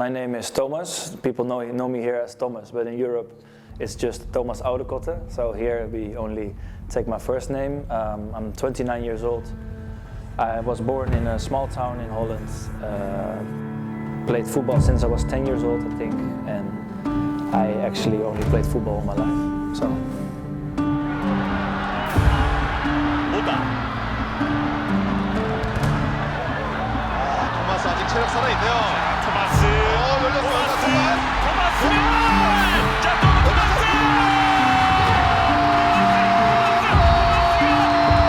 My name is Thomas. People know me here as Thomas, but in Europe it's just Thomas Oudekotte. So here we only take my first name. I'm 29 years old. I was born in a small town in Holland. Played football since I was 10 years old, I think, and I actually only played football all my life. So. 토마스 아직 체력 살아있네요. 토마스. 열렸어요. 토마스. 자, 또 토마스.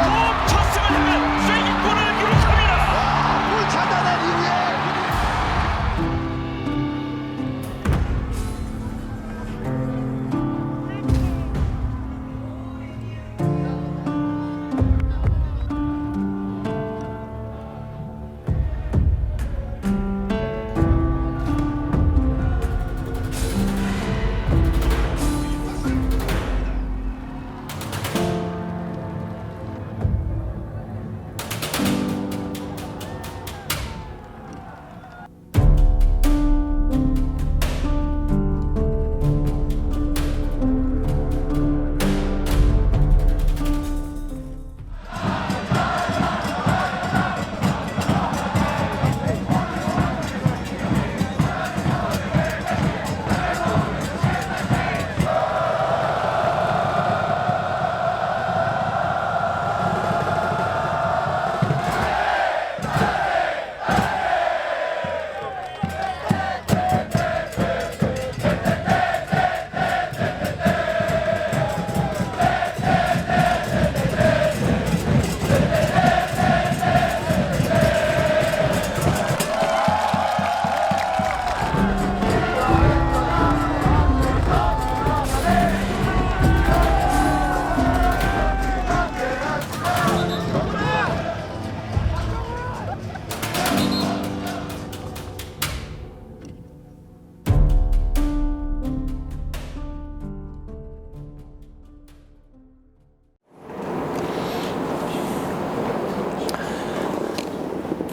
꼭 쳤으면 하는 쐐기골을 기록합니다. 골 차단한 이후에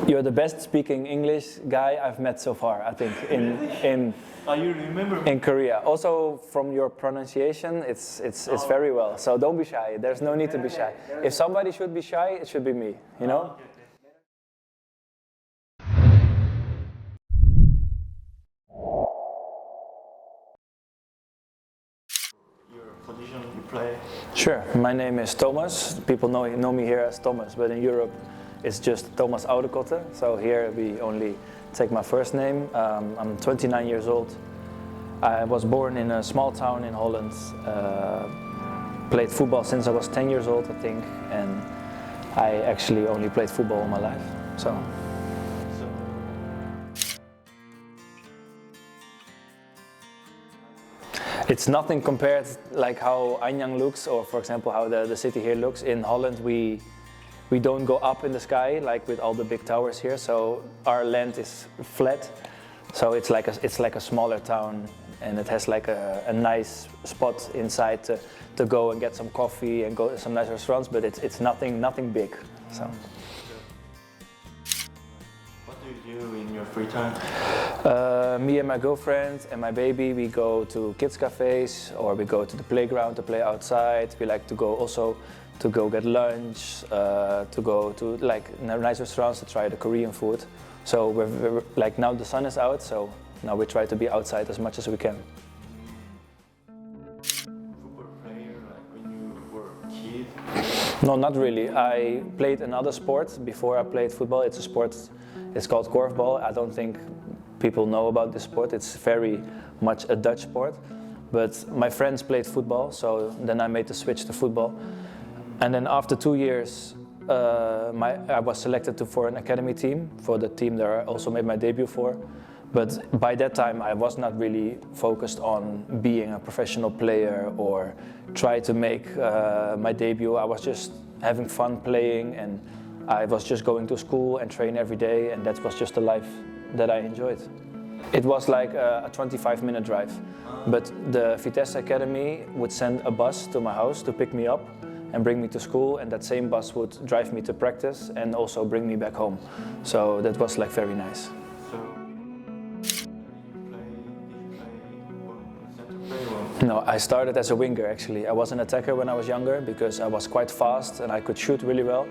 You're the best speaking English guy I've met so far, I think, You remember me? in Korea. Also from your pronunciation, it's very well. So don't be shy. There's no need to be shy. If somebody should be shy, it should be me, you know? Your position you play. Sure. My name is Thomas. People know me here as Thomas, but in Europe it's just Thomas Oudekotte. So here we only take my first name. I'm 29 years old. I was born in a small town in Holland. Played football since I was 10 years old, I think, and I actually only played football all my life. So. It's nothing compared like how Anyang looks, or for example how the city here looks. In Holland we don't go up in the sky like with all the big towers here, so our land is flat. So it's like a smaller town, and it has like a nice spot inside to go and get some coffee and go to some nice restaurants, but it's nothing big. So. What do you do in your free time? Me and my girlfriend and my baby, we go to kids cafes, or we go to the playground to play outside. We like to go also to go get lunch, to go to like nice restaurants to try the Korean food. So we're like, now the sun is out, so now we try to be outside as much as we can. Football player, like when you were a kid? No, not really. I played another sport before I played football. It's a sport, it's called korfball. I don't think people know about this sport. It's very much a Dutch sport. But my friends played football, so then I made the switch to football. And then after 2 years, I was selected for an academy team, for the team that I also made my debut for. But by that time, I was not really focused on being a professional player or try to make my debut. I was just having fun playing, and I was just going to school and train every day, and that was just the life that I enjoyed. It was like a 25-minute drive, but the Vitesse Academy would send a bus to my house to pick me up and bring me to school, and that same bus would drive me to practice and also bring me back home. So that was like very nice. So No, I started as a winger actually. I was an attacker when I was younger because I was quite fast and I could shoot really well.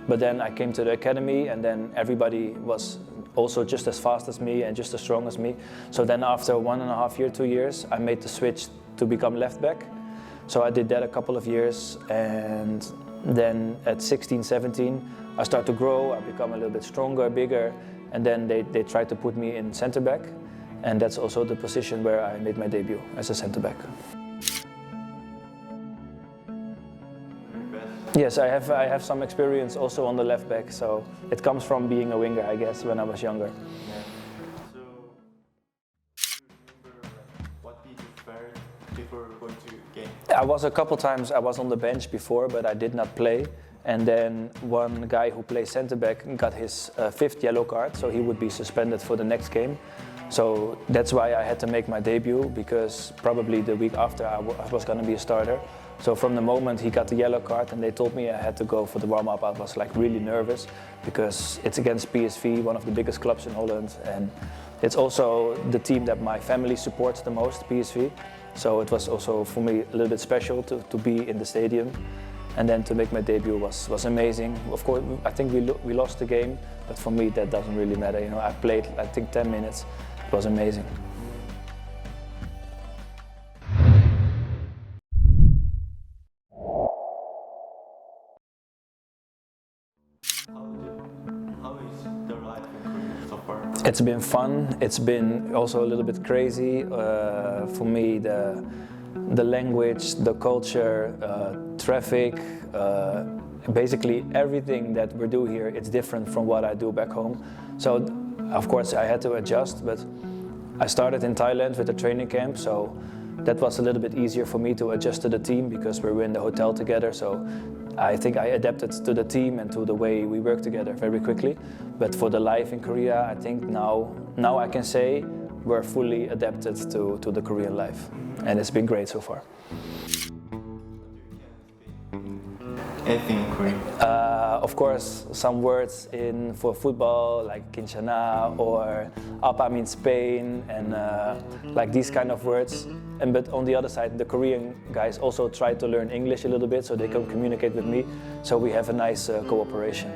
But then I came to the academy and then everybody was also just as fast as me and just as strong as me. So then after 1.5 years, 2 years, I made the switch to become left back. So I did that a couple of years, and then at 16, 17, I start to grow, I become a little bit stronger, bigger, and then they tried to put me in centre back. And that's also the position where I made my debut as a centre back. Yes, I have some experience also on the left back, so it comes from being a winger, I guess, when I was younger. Yeah. So, do you remember what did you fare before going to game? I was a couple times, I was on the bench before, but I did not play. And then one guy who plays centre back got his 5th yellow card, so he would be suspended for the next game. So that's why I had to make my debut, because probably the week after I was going to be a starter. So from the moment he got the yellow card and they told me I had to go for the warm-up, I was like really nervous because it's against PSV, one of the biggest clubs in Holland, and it's also the team that my family supports the most, PSV. So it was also for me a little bit special to be in the stadium, and then to make my debut was amazing. Of course, I think we lost the game, but for me that doesn't really matter. You know, I played I think 10 minutes. It was amazing. How is the life in Korea so far? It's been fun. It's been also a little bit crazy. For me, the language, the culture, traffic, basically everything that we do here, it's different from what I do back home. So, of course, I had to adjust, but I started in Thailand with a training camp, so that was a little bit easier for me to adjust to the team because we were in the hotel together. So I think I adapted to the team and to the way we work together very quickly. But for the life in Korea, I think now I can say we're fully adapted to the Korean life, and it's been great so far. Anything in Korean? Of course, some words for football, like kinchana or apa means Spain, and like these kind of words. But on the other side, the Korean guys also try to learn English a little bit so they can communicate with me. So we have a nice cooperation.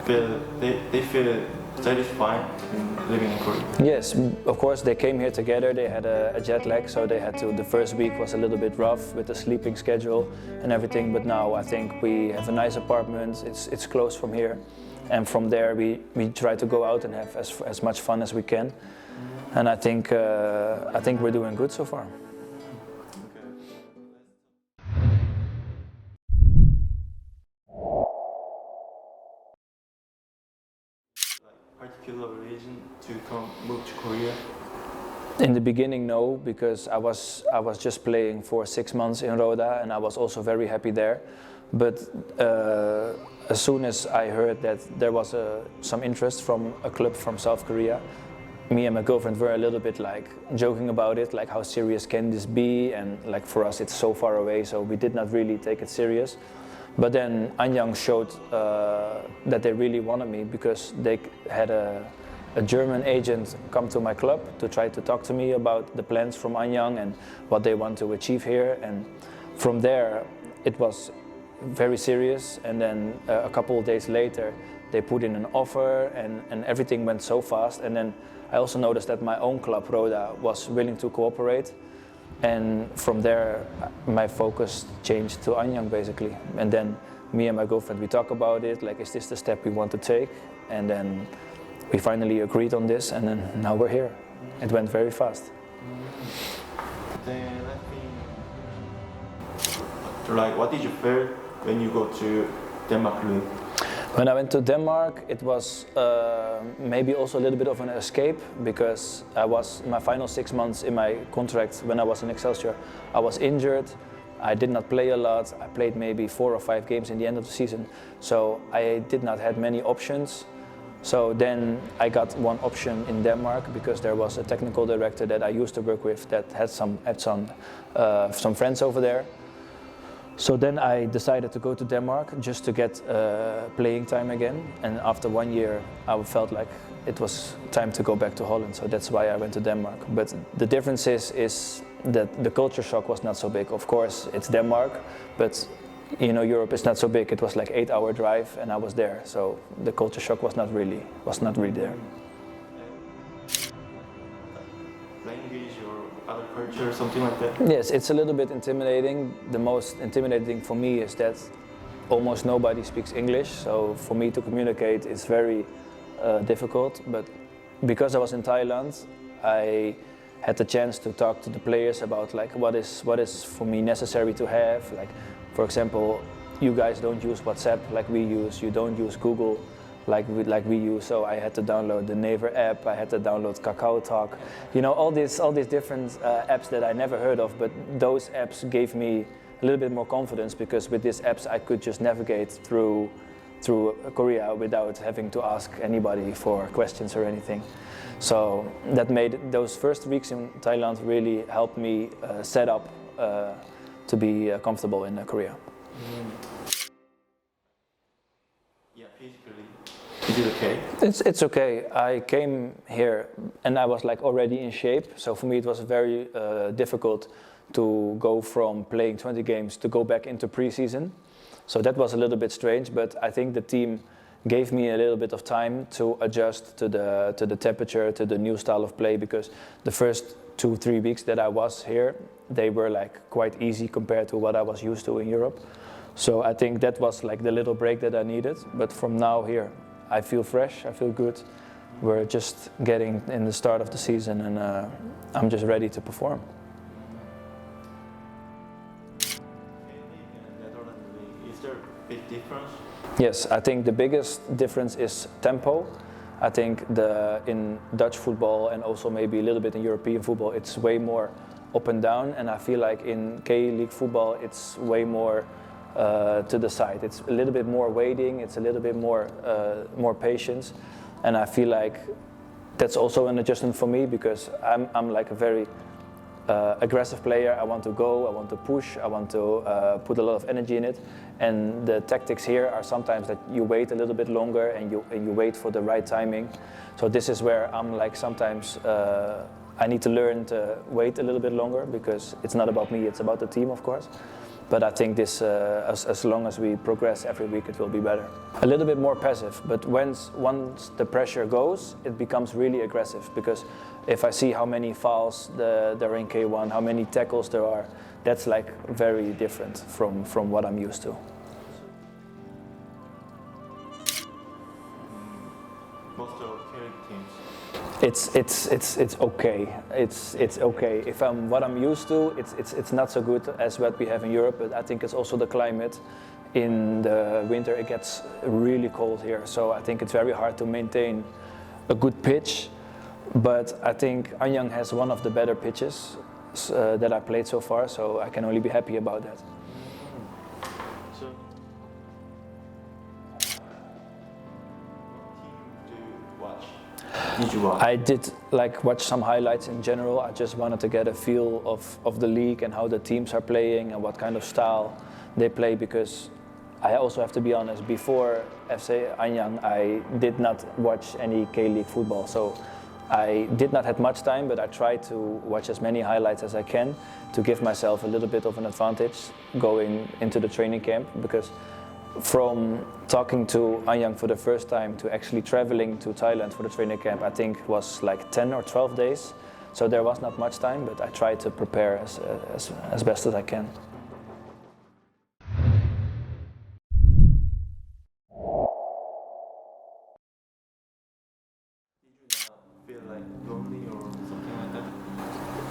They feel satisfied in living in Korea? Yes, of course, they came here together. They had a jet lag, so they had to. The first week was a little bit rough with the sleeping schedule and everything. But now I think we have a nice apartment. It's close from here, and from there we try to go out and have as much fun as we can. And I think we're doing good so far. Particular reason to move to Korea? In the beginning, no, because I was just playing for 6 months in Roda, and I was also very happy there. But as soon as I heard that there was some interest from a club from South Korea, me and my girlfriend were a little bit like joking about it, like how serious can this be, and like for us it's so far away, so we did not really take it serious. But then Anyang showed that they really wanted me because they had a German agent come to my club to try to talk to me about the plans from Anyang and what they want to achieve here. And from there, it was very serious. And then a couple of days later, they put in an offer, and everything went so fast. And then I also noticed that my own club, Roda, was willing to cooperate. And from there, my focus changed to Anyang basically. And then me and my girlfriend, we talk about it, like, is this the step we want to take? And then we finally agreed on this, and then now we're here. It went very fast. Then let me, like, what did you feel when you go to Denmark? When I went to Denmark, it was maybe also a little bit of an escape, because I was my final 6 months in my contract when I was in Excelsior. I was injured. I did not play a lot. I played maybe 4 or 5 games in the end of the season, so I did not have many options. So then I got one option in Denmark because there was a technical director that I used to work with that had some friends over there. So then I decided to go to Denmark just to get playing time again. And after 1 year, I felt like it was time to go back to Holland. So that's why I went to Denmark. But the difference is that the culture shock was not so big. Of course, it's Denmark, but you know, Europe is not so big. It was like 8-hour drive, and I was there. So the culture shock was not really there. Language or other culture, something like that? Yes, it's a little bit intimidating. The most intimidating for me is that almost nobody speaks English. So for me to communicate is very difficult. But because I was in Thailand, I had the chance to talk to the players about like what is for me necessary to have. Like, for example, you guys don't use WhatsApp like we use. You don't use Google like we use. So I had to download the Naver app. I had to download Kakao Talk. You know, all these different apps that I never heard of. But those apps gave me a little bit more confidence, because with these apps I could just navigate through Korea without having to ask anybody for questions or anything. So that made those first weeks in Thailand really helped me set up to be comfortable in Korea. Yeah, physically, is it okay? It's okay. I came here and I was like already in shape. So for me it was very difficult to go from playing 20 games to go back into preseason. So that was a little bit strange, but I think the team gave me a little bit of time to adjust to the temperature, to the new style of play, because the first 2-3 weeks that I was here, they were like quite easy compared to what I was used to in Europe. So I think that was like the little break that I needed. But from now here, I feel fresh, I feel good. We're just getting in the start of the season, and I'm just ready to perform. Is there a big difference? Yes, I think the biggest difference is tempo. I think in Dutch football and also maybe a little bit in European football, it's way more up and down, and I feel like in K-League football it's way more to the side. It's a little bit more waiting, it's a little bit more patience, and I feel like that's also an adjustment for me, because I'm like a very aggressive player. I want to go, I want to push, I want to put a lot of energy in it. And the tactics here are sometimes that you wait a little bit longer and you wait for the right timing. So this is where I'm like sometimes I need to learn to wait a little bit longer, because it's not about me, it's about the team, of course. But I think this, as long as we progress every week, it will be better. A little bit more passive, but once the pressure goes, it becomes really aggressive. Because if I see how many fouls there are in K1, how many tackles there are, that's like very different from what I'm used to. Most of K-League teams. It's okay. It's okay. If what I'm used to, it's not so good as what we have in Europe. But I think it's also the climate. In the winter, it gets really cold here, so I think it's very hard to maintain a good pitch. But I think Anyang has one of the better pitches that I played so far, so I can only be happy about that. So, what team do you watch? Did you watch? I did like watch some highlights in general. I just wanted to get a feel of the league and how the teams are playing and what kind of style they play, because I also have to be honest, before Fc안양 I did not watch any K-League football, so I did not have much time, but I tried to watch as many highlights as I can to give myself a little bit of an advantage going into the training camp, because from talking to Anyang for the first time to actually traveling to Thailand for the training camp, I think it was like 10 or 12 days. So there was not much time, but I tried to prepare as best as I can. Feel like lonely or something like that?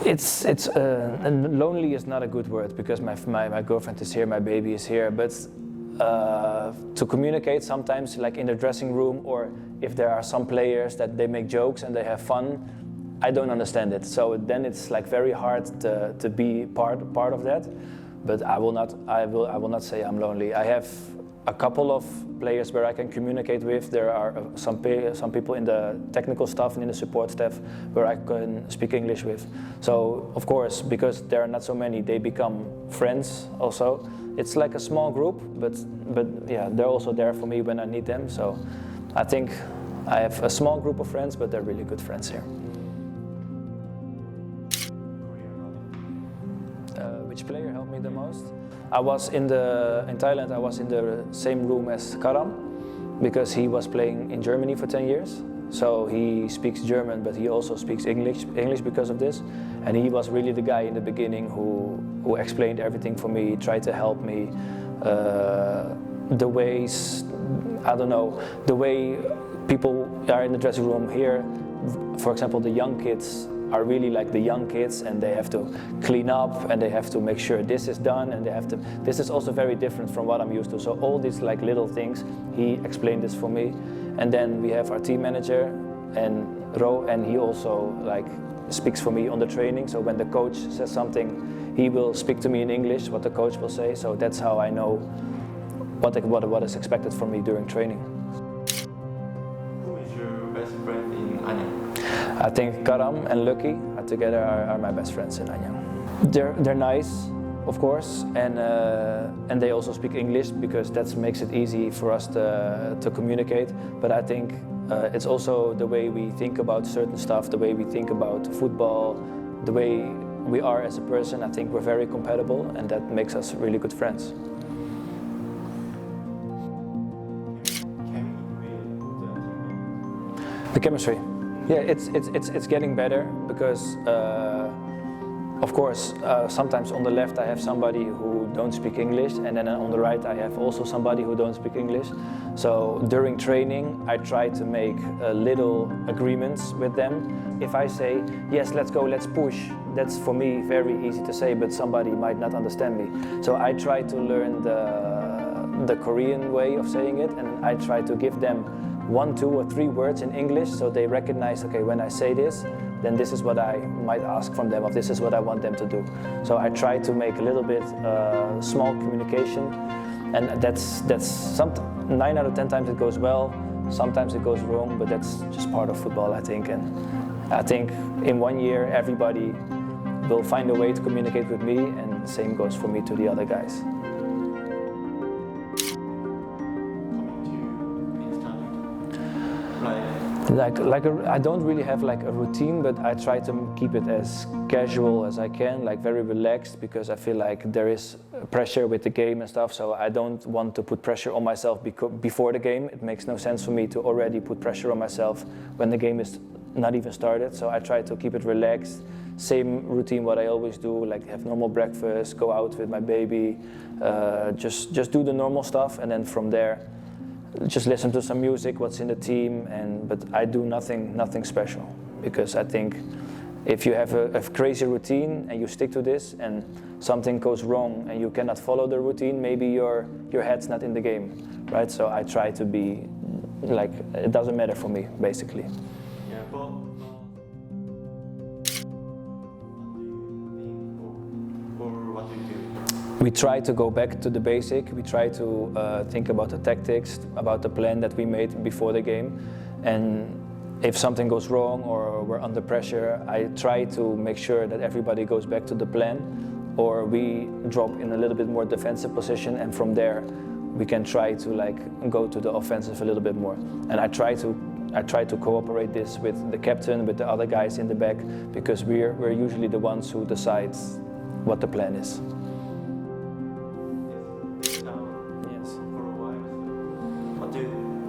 It's lonely is not a good word, because my girlfriend is here, my baby is here, but to communicate sometimes, like in the dressing room, or if there are some players that they make jokes and they have fun, I don't understand it. So then it's like very hard to be part of that. But I will not say I'm lonely. I have a couple of players where I can communicate with. There are some people in the technical staff and in the support staff where I can speak English with. So of course, because there are not so many, they become friends also. It's like a small group, but yeah, they're also there for me when I need them. So I think I have a small group of friends, but they're really good friends here. Which player helped me the most? I was in Thailand. I was in the same room as Karam because he was playing in Germany for 10 years. So he speaks German, but he also speaks English because of this. And he was really the guy in the beginning who explained everything for me, tried to help me. The ways, I don't know, the way people are in the dressing room here, for example, the young kids are really like the young kids, and they have to clean up and they have to make sure this is done, and this is also very different from what I'm used to. So all these like little things, he explained this for me. And then we have our team manager and Ro, and he also like speaks for me on the training. So when the coach says something, he will speak to me in English what the coach will say. So that's how I know what is expected from me during training. Who is your best friend in Anyang? I think Karam and Lucky together are my best friends in Anyang. They're nice, of course, and they also speak English because that makes it easy for us to communicate. But I think it's also the way we think about certain stuff, the way we think about football, the way we are as a person. I think we're very compatible, and that makes us really good friends. The chemistry, yeah, it's getting better because, of course, sometimes on the left I have somebody who don't speak English, and then on the right I have also somebody who don't speak English. So during training I try to make little agreements with them. If I say, yes, let's go, let's push, that's for me very easy to say, but somebody might not understand me. So I try to learn the Korean way of saying it, and I try to give them 1, 2, or 3 words in English, so they recognize, okay, when I say this, then this is what I might ask from them, or this is what I want them to do. So I try to make a little bit small communication, and that's 9 out of 10 times it goes well, sometimes it goes wrong, but that's just part of football, I think. And I think in 1 year everybody will find a way to communicate with me, and same goes for me to the other guys. I don't really have like a routine, but I try to keep it as casual as I can, like very relaxed, because I feel like there is pressure with the game and stuff, so I don't want to put pressure on myself before the game. It makes no sense for me to already put pressure on myself when the game is not even started, so I try to keep it relaxed. Same routine what I always do, like have normal breakfast, go out with my baby, just do the normal stuff, and then from there just listen to some music, what's in the team, but I do nothing special, because I think if you have a crazy routine and you stick to this and something goes wrong and you cannot follow the routine, maybe your head's not in the game, right? So I try to be like, it doesn't matter for me, basically. Yeah, but what do you do? We try to go back to the basic. We try to think about the tactics, about the plan that we made before the game. And if something goes wrong or we're under pressure, I try to make sure that everybody goes back to the plan, or we drop in a little bit more defensive position, and from there we can try to like go to the offensive a little bit more. And I try to cooperate this with the captain, with the other guys in the back, because we're usually the ones who decides what the plan is.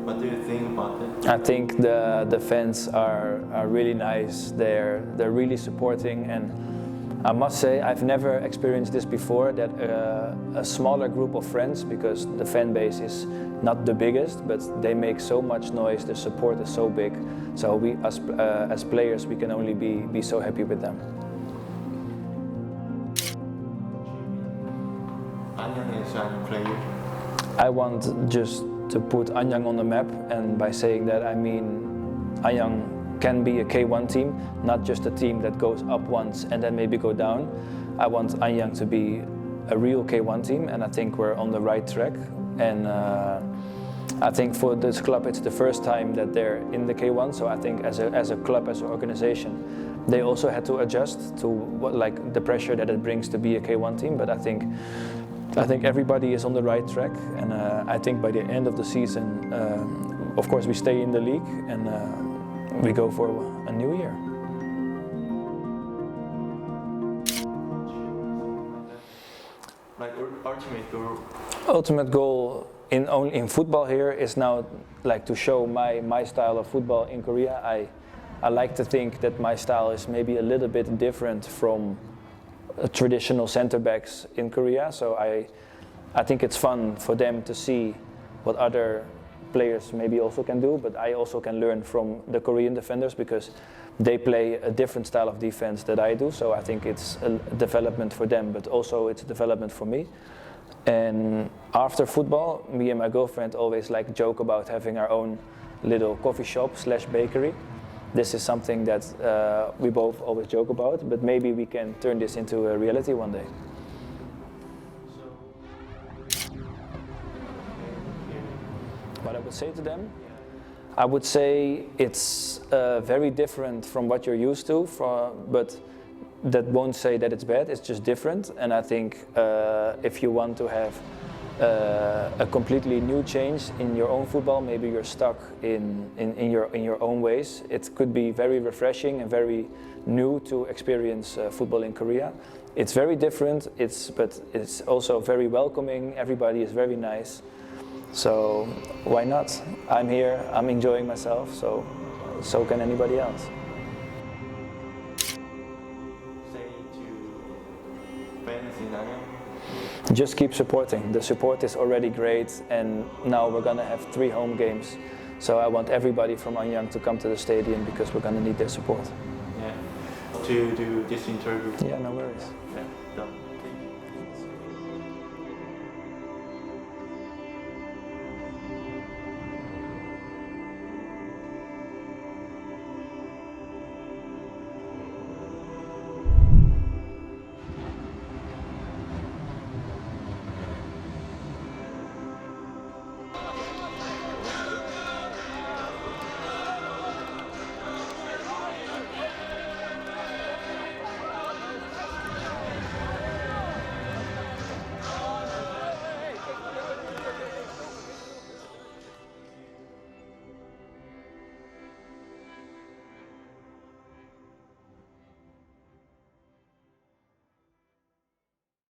What do you think about it? I think the fans are really nice. They're really supporting, and I must say I've never experienced this before, that a smaller group of friends, because the fan base is not the biggest, but they make so much noise, the support is so big. So we as players, we can only be so happy with them. Anyang is a player. I want just to put Anyang on the map, and by saying that I mean Anyang can be a K1 team, not just a team that goes up once and then maybe go down. I want Anyang to be a real K1 team, and I think we're on the right track. And I think for this club it's the first time that they're in the K1, so I think as a club, as an organization, they also had to adjust to like the pressure that it brings to be a K1 team. But I think everybody is on the right track, and I think by the end of the season of course we stay in the league and we go for a new year. Like ultimate goal. Ultimate goal in football here is now like to show my style of football in Korea. I like to think that my style is maybe a little bit different from traditional center backs in Korea. So I think it's fun for them to see what other players maybe also can do, but I also can learn from the Korean defenders because they play a different style of defense that I do. So I think it's a development for them, but also it's a development for me. And after football, me and my girlfriend always like joke about having our own little coffee shop / bakery. This is something that we both always joke about, but maybe we can turn this into a reality one day. What I would say to them? I would say it's very different from what you're used to, but that won't say that it's bad, it's just different. And I think if you want to have a completely new change in your own football, maybe you're stuck in your own ways, it could be very refreshing and very new to experience football in Korea. It's very different, but it's also very welcoming, everybody is very nice. So why not? I'm here, I'm enjoying myself, so can anybody else. Say to fans in Anyang. Just keep supporting. The support is already great, and now we're gonna have 3 home games. So I want everybody from Anyang to come to the stadium because we're gonna need their support. Yeah. To do this interview. Yeah, no worries. Yeah. Done.